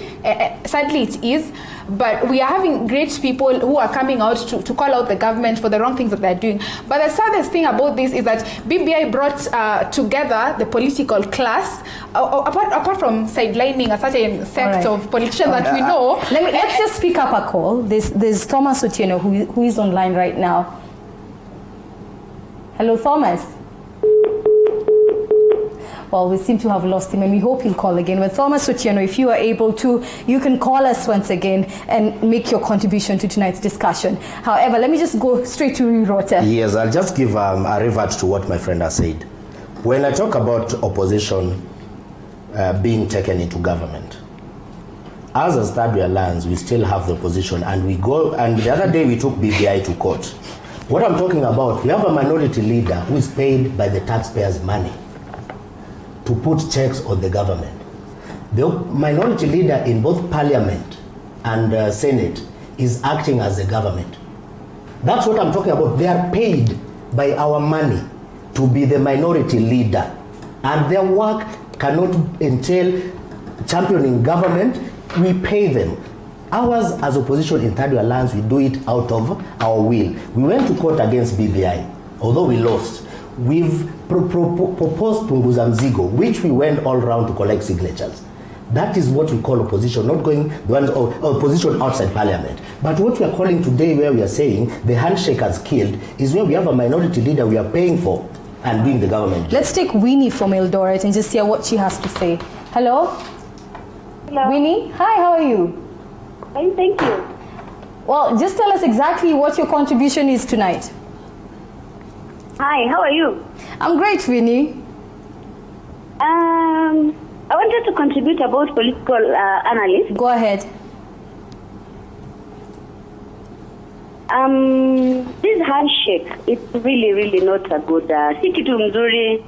Sadly, it is. But we are having great people who are coming out to call out the government for the wrong things that they're doing. But the saddest thing about this is that BBI brought together the political class, apart from sidelining a certain sect of politicians that we know. Let's just pick up a call. There's Thomas Otieno who is online right now. Hello, Thomas. Well, we seem to have lost him, and we hope he'll call again. With Thomas Otieno, if you are able to, you can call us once again and make your contribution to tonight's discussion. However, let me just go straight to Rota. Yes, I'll just give a revert to what my friend has said. When I talk about opposition being taken into government, as a Third Way Alliance, we still have the opposition, and we go, and the other day we took BBI to court. What I'm talking about, we have a minority leader who is paid by the taxpayers' money to put checks on the government. The minority leader in both Parliament and Senate is acting as the government. That's what I'm talking about. They are paid by our money to be the minority leader, and their work cannot entail championing government. We pay them. Ours as opposition in Third Way Alliance, we do it out of our will. We went to court against BBI, although we lost. We've proposed Punguza Mzigo, which we went all around to collect signatures. That is what we call opposition, not going the ones opposition outside Parliament. But what we are calling today, where we are saying the handshake has killed, is where we have a minority leader we are paying for and doing the government. Let's take Winnie from Eldoret and just hear what she has to say. Hello? Hello. Winnie, hi, how are you? Fine, thank you. Well, just tell us exactly what your contribution is tonight. Hi, how are you? I'm great, Winnie. I wanted to contribute about political analysis. Go ahead. This handshake, it's really not a good, si kitu mzuri,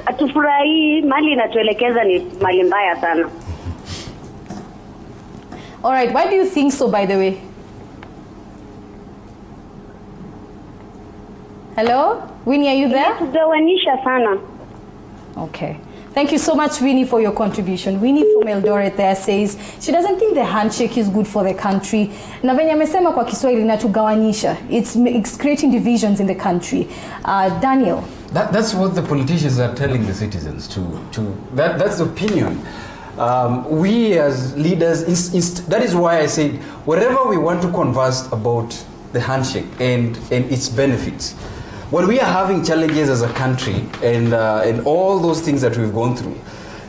atufurahi, mali inatuelekeza ni mali mbaya sana. All right, why do you think so, by the way? Hello? Winnie, are you there? Inatugawanisha sana. Okay. Thank you so much, Winnie, for your contribution. Winnie from Eldoret there says she doesn't think the handshake is good for the country. Na venye amesema kwa Kiswahili inatugawanisha. It's creating divisions in the country. Daniel. That's what the politicians are telling the citizens that's the opinion. We as leaders, that is why I said, wherever we want to converse about the handshake and its benefits, when we are having challenges as a country and all those things that we've gone through,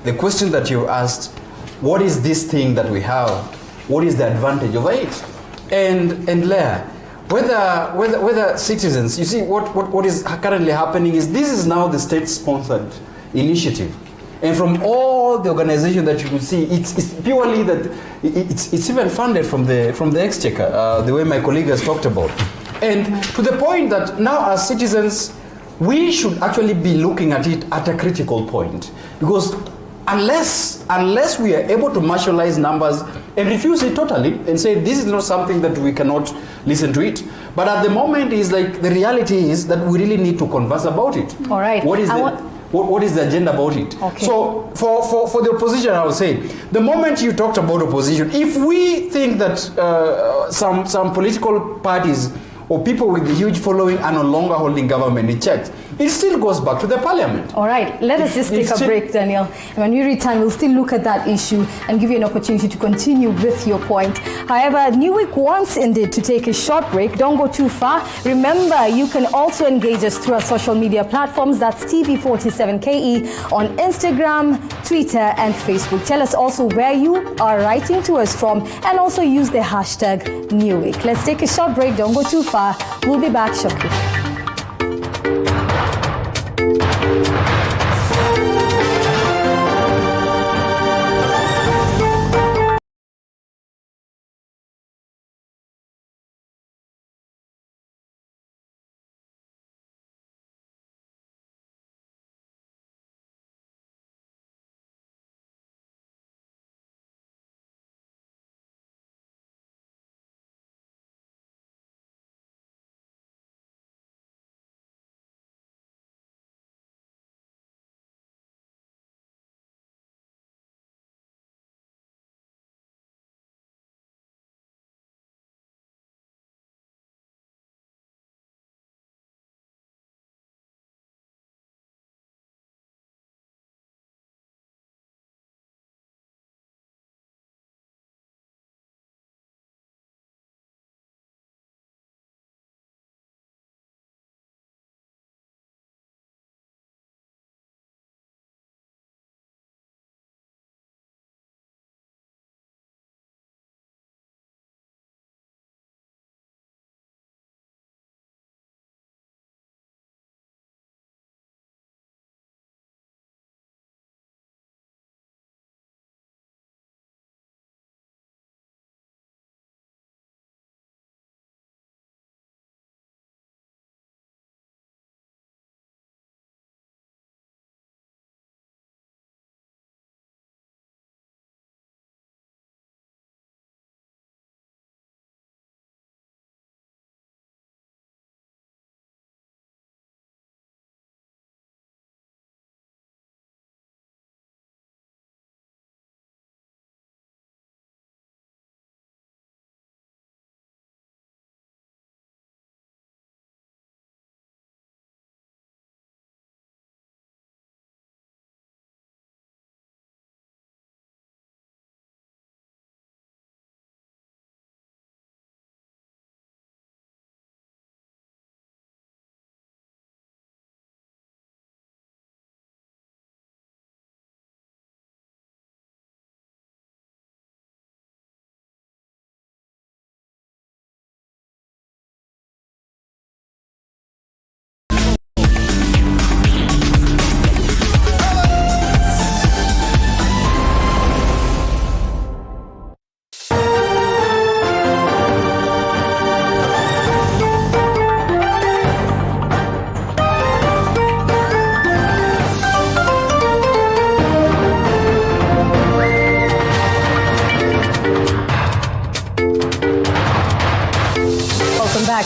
the question that you asked, what is this thing that we have? What is the advantage of it? And Leah, whether citizens, you see what is currently happening is this is now the state-sponsored initiative. And from all the organizations that you can see, it's purely that it's even funded from the exchequer, the way my colleague has talked about. And to the point that now as citizens, we should actually be looking at it at a critical point. Because unless we are able to marshalize numbers and refuse it totally and say this is not something that we cannot listen to it. But at the moment is like the reality is that we really need to converse about it. All right. What is the agenda about it? Okay. So for the opposition, I would say, the moment you talked about opposition, if we think that some political parties or people with a huge following are no longer holding government in check, it still goes back to the parliament. All right, let us just take a break, Daniel. And when we return, we'll still look at that issue and give you an opportunity to continue with your point. However, New Week wants indeed to take a short break. Don't go too far. Remember, you can also engage us through our social media platforms. That's TV47KE on Instagram, Twitter, and Facebook. Tell us also where you are writing to us from and also use the hashtag New Week. Let's take a short break. Don't go too far. We'll be back shortly.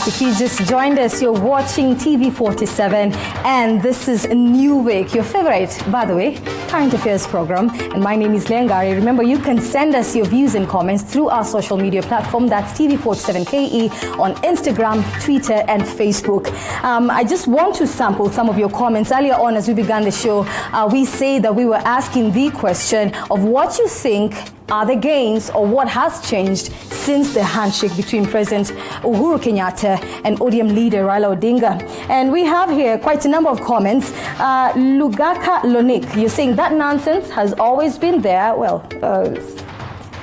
If you just joined us, you're watching TV47, and this is New Week, your favorite, by the way, current affairs program. And my name is Lengari. Remember, you can send us your views and comments through our social media platform. That's TV47KE on Instagram, Twitter, and Facebook. I just want to sample some of your comments. Earlier on, as we began the show, we say that we were asking the question of what you think are the gains or what has changed since the handshake between President Uhuru Kenyatta and ODM leader Raila Odinga. And we have here quite a number of comments. Lugaka Lonik, you're saying that nonsense has always been there. Well,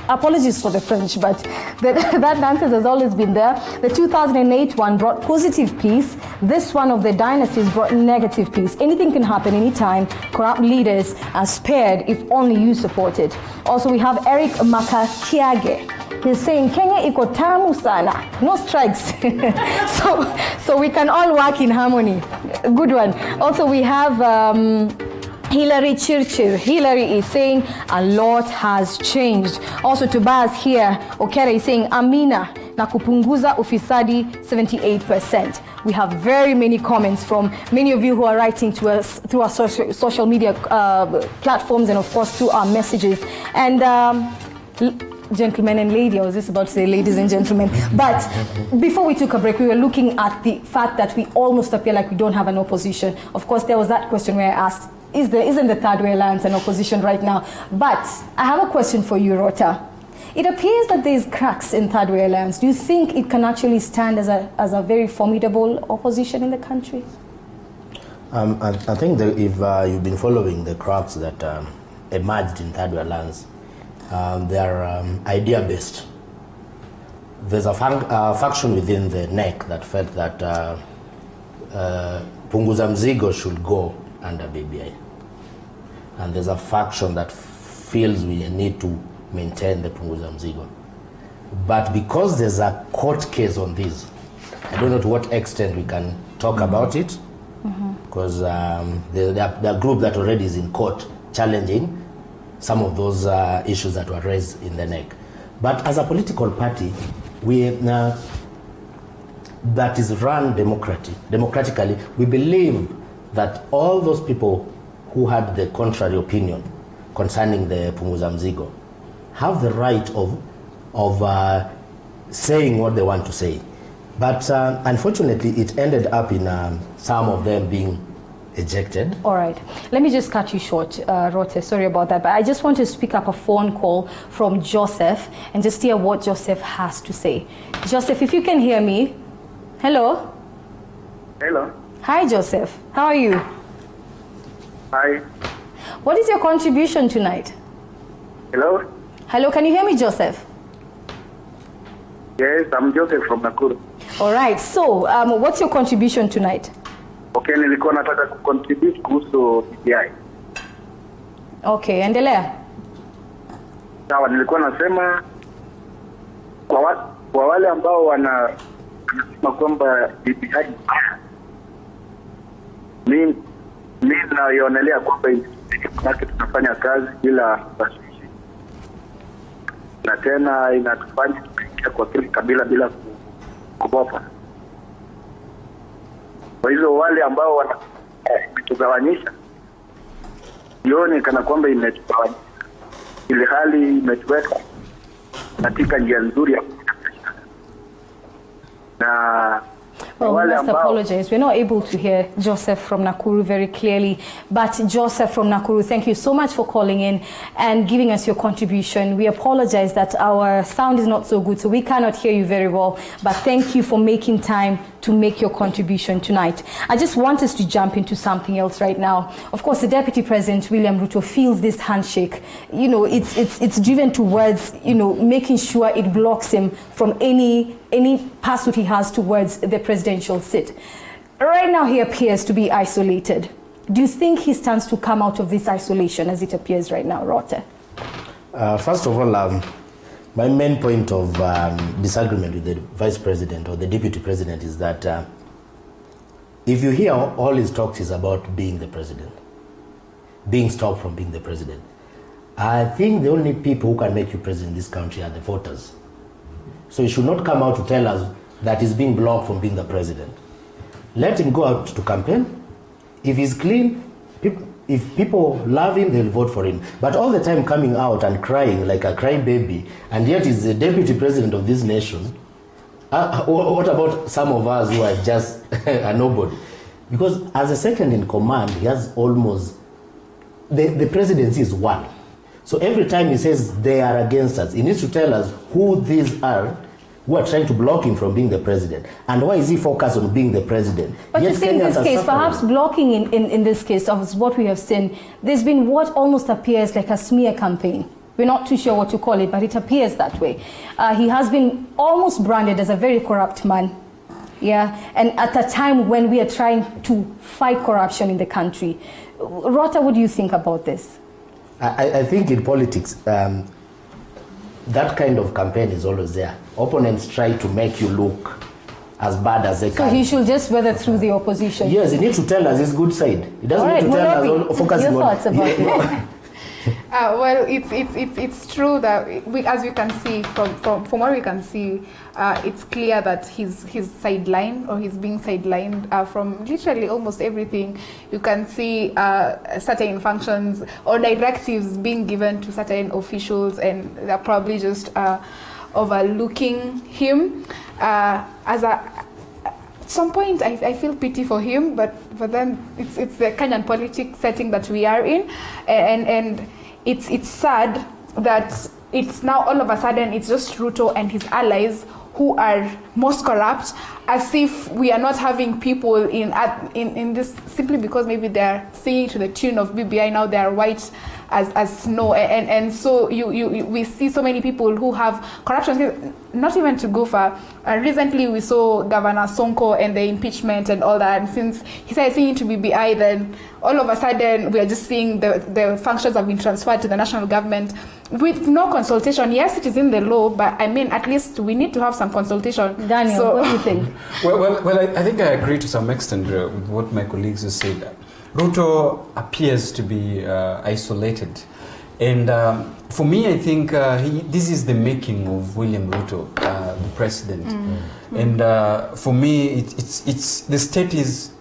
apologies for the French, but that nonsense has always been there. The 2008 one brought positive peace. This one of the dynasties brought negative peace. Anything can happen anytime. Corrupt leaders are spared if only you support it. Also, we have Eric Makakiage. He's saying Kenya iko tamu sana, no strikes. so we can all work in harmony. Good one. Also, we have Hillary Chirchir. Hillary is saying a lot has changed. Also, Tobias here, Okere is saying Amina na kupunguza ufisadi 78%. We have very many comments from many of you who are writing to us through our social media platforms, and of course through our messages. And gentlemen and ladies, I was just about to say ladies and gentlemen, but before we took a break, we were looking at the fact that we almost appear like we don't have an opposition. Of course, there was that question where I asked, isn't the Third Way Alliance an opposition right now? But I have a question for you, Rota. It appears that there's cracks in Third Way Alliance. Do you think it can actually stand as a very formidable opposition in the country? I think that if you've been following the cracks that emerged in Third Way Alliance, they are idea-based. There's a faction within the NEC that felt that Punguza Mzigo should go under BBI. And there's a faction that feels we need to maintain the Punguza Mzigo. But because there's a court case on this, I don't know to what extent we can talk about it, because the group that already is in court challenging some of those issues that were raised in the NEC. But as a political party, we that is run democratically, we believe that all those people who had the contrary opinion concerning the Punguza Mzigo have the right of saying what they want to say. But unfortunately, it ended up in some of them being ejected. All right. Let me just cut you short, Rote. Sorry about that. But I just want to pick up a phone call from Joseph and just hear what Joseph has to say. Joseph, if you can hear me. Hello? Hello. Hi, Joseph. How are you? Hi. What is your contribution tonight? Hello? Hello, can you hear me, Joseph? Yes, I'm Joseph from Nakuru. All right. So, what's your contribution tonight? Okay, nilikuwa nataka kucontribute kuhusu BBI. Okay, endelea. Sawa, nilikuwa nasema kwa wale ambao wanasema kwamba BBI mimi naionelea kwamba tunafanya kazi bila tashwishi, na tena inatufanya tukiingia kwa kile kabila bila kubofa. Kwa hizo wale ambao wanatugawanyisha, sioni kana kwamba imetugawanyisha, ile hali imetuweka katika njia nzuri ya na well, we must apologize. We're not able to hear Joseph from Nakuru very clearly. But Joseph from Nakuru, thank you so much for calling in and giving us your contribution. We apologize that our sound is not so good, so we cannot hear you very well. But thank you for making time to make your contribution tonight. I just want us to jump into something else right now. Of course, the Deputy President, William Ruto, feels this handshake. You know, it's driven towards, you know, making sure it blocks him from any pursuit he has towards the presidential seat. Right now, he appears to be isolated. Do you think he stands to come out of this isolation as it appears right now, Rote? First of all, my main point of disagreement with the Vice President or the Deputy President is that if you hear all his talks is about being the president, being stopped from being the president, I think the only people who can make you president in this country are the voters. So you should not come out to tell us that is being blocked from being the president. Let him go out to campaign. If he's clean, if people love him, they'll vote for him. But all the time coming out and crying like a crybaby, and yet he's the deputy president of this nation. What about some of us who are just a nobody? Because as a second in command, he has almost, the presidency is one. So every time he says they are against us, he needs to tell us who these are who are trying to block him from being the president. And why is he focused on being the president? But Yet you see in this case, perhaps blocking in this case of what we have seen, there's been what almost appears like a smear campaign. We're not too sure what to call it, but it appears that way. He has been almost branded as a very corrupt man. Yeah, and at a time when we are trying to fight corruption in the country. Rota, what do you think about this? I think in politics, that kind of campaign is always there. Opponents try to make you look as bad as they can. So he should just weather through the opposition? Yes, he needs to tell us his good side. He doesn't need to tell us focusing your thoughts about it? Well, it's true that as we can see from what we can see, it's clear that he's sidelined, or he's being sidelined from literally almost everything. You can see certain functions or directives being given to certain officials, and they're probably just overlooking him. At some point, I feel pity for him, but then it's the Kenyan politics setting that we are in, and it's sad that it's now all of a sudden it's just Ruto and his allies who are most corrupt, as if we are not having people in this simply because maybe they're singing to the tune of BBI. Now they are white as snow, and so we see so many people who have corruption. Not even to go far, recently we saw Governor Sonko and the impeachment and all that, and since he started singing to BBI, then all of a sudden we are just seeing the functions have been transferred to the national government with no consultation. Yes, it is in the law, but I mean, at least we need to have some consultation. Daniel, what do you think? Well, I think I agree to some extent with what my colleagues have said. Ruto appears to be isolated. And for me, I think this is the making of William Ruto, the president. And for me, it's the state is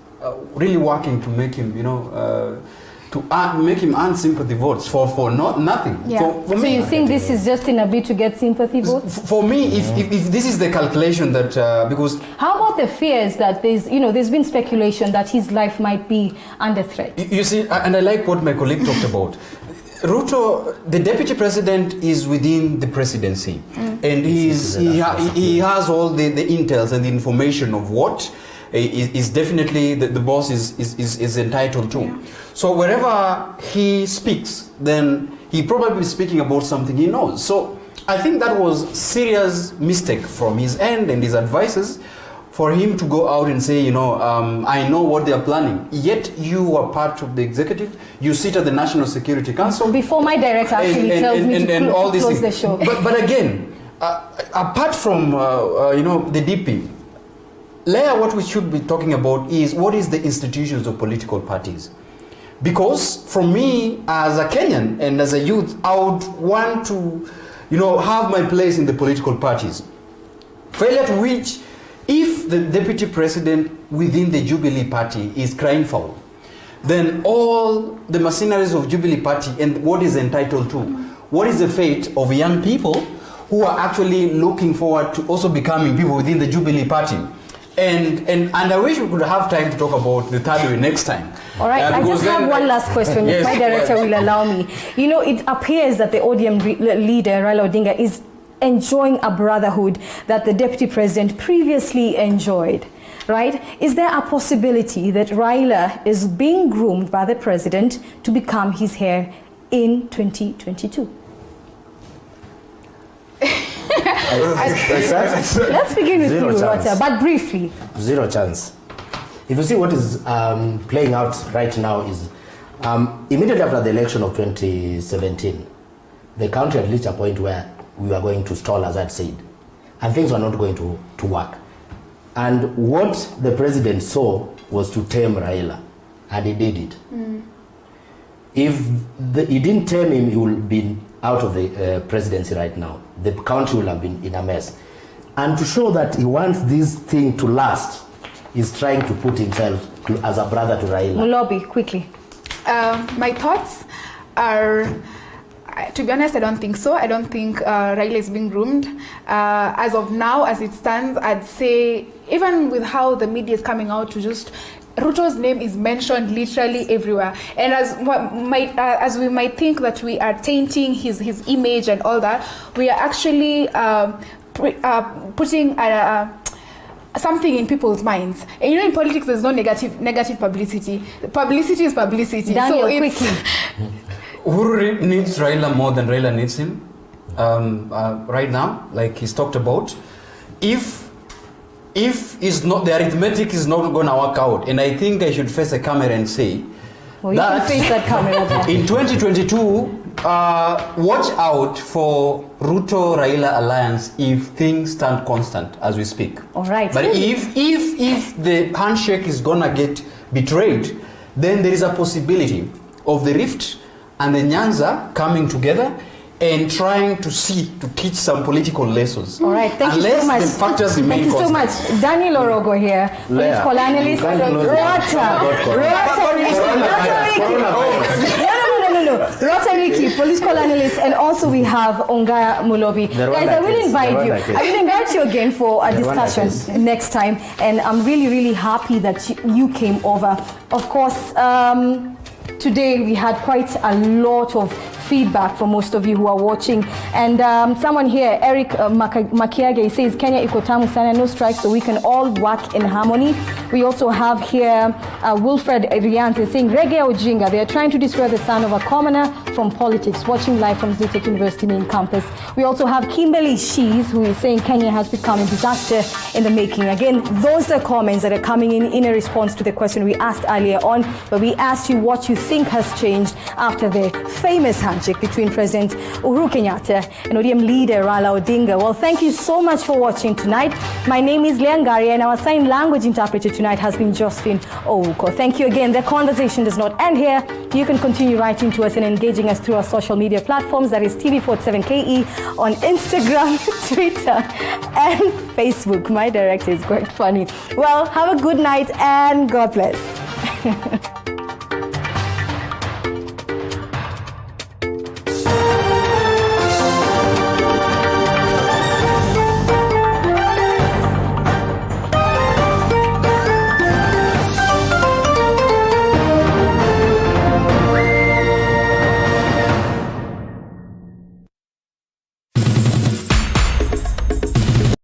really working to make him, to make him earn sympathy votes for nothing. Yeah. For me, you think this is just in a bid to get sympathy votes? For me, if this is the calculation that because how about the fears that there's been speculation that his life might be under threat? You see, and I like what my colleague talked about. Ruto, the deputy president, is within the presidency, and he has all the intels and the information of what is definitely the boss is entitled to. Yeah. So wherever he speaks, then he probably is speaking about something he knows. So I think that was serious mistake from his end and his advisors for him to go out and say, I know what they are planning. Yet you are part of the executive. You sit at the National Security Council. Before my director actually tells me to close the show. But again, apart from the DP, Leah, what we should be talking about is what is the institutions of political parties. Because for me, as a Kenyan and as a youth, I would want to, have my place in the political parties. Failure to which, if the deputy president within the Jubilee Party is crying foul, then all the mercenaries of Jubilee Party and what is entitled to, what is the fate of young people who are actually looking forward to also becoming people within the Jubilee Party? And I wish we could have time to talk about the third way next time. All right, I just have one last question, if my director will allow me. It appears that the ODM leader, Raila Odinga, is enjoying a brotherhood that the deputy president previously enjoyed, right? Is there a possibility that Raila is being groomed by the president to become his heir in 2022? Let's begin with you, Rota, but briefly. Zero chance. If you see what is playing out right now is immediately after the election of 2017, the country had reached a point where we were going to stall, as I'd said, and things were not going to work. And what the president saw was to tame Raila, and he did it. If he didn't tame him, he would be out of the presidency right now. The country will have been in a mess. And to show that he wants this thing to last, he's trying to put himself as a brother to Raila. Mulobi, quickly. My thoughts are, to be honest, I don't think so. I don't think Raila is being groomed. As of now, as it stands, I'd say, even with how the media is coming out to just, Ruto's name is mentioned literally everywhere. And as we might think that we are tainting his image and all that, we are actually putting something in people's minds. And you know, in politics, there's no negative publicity. Publicity is publicity. Daniel, so quickly. Uhuru needs Raila more than Raila needs him right now, like he's talked about. If is not, the arithmetic is not going to work out, and I think I should face a camera and say that face that camera. In 2022, watch out for Ruto-Raila alliance if things stand constant as we speak. All right. But if the handshake is going to get betrayed, then there is a possibility of the rift and the Nyanza coming together and trying to teach some political lessons. All right, thank Unless you so much. The factors remain thank you so much. Daniel Orogo here, political analyst, Rotariki, political analyst, and also we have Ongaya Mulobi. Guys, I will invite you again for a discussion next time, and I'm really, really happy that you came over. Of course, today we had quite a lot of feedback from most of you who are watching, and someone here, Eric Makiage, says Kenya iko tamu sana, no strikes, so we can all work in harmony. We also have here Wilfred Rianze saying Reggae Ujinga, they are trying to destroy the son of a commoner from politics, watching live from Zitech University main campus. We also have Kimberly Shees, who is saying Kenya has become a disaster in the making. Again, those are comments that are coming in a response to the question we asked earlier on, where we asked you what you think has changed after the famous handshake between President Uhuru Kenyatta and ODM leader Raila Odinga. Well, thank you so much for watching tonight. My name is Leangari, and our sign language interpreter tonight has been Josephine Ouko. Thank you again. The conversation does not end here. You can continue writing to us and engaging us through our social media platforms. That is TV47KE on Instagram, Twitter, and Facebook. My director is quite funny. Well, have a good night and God bless.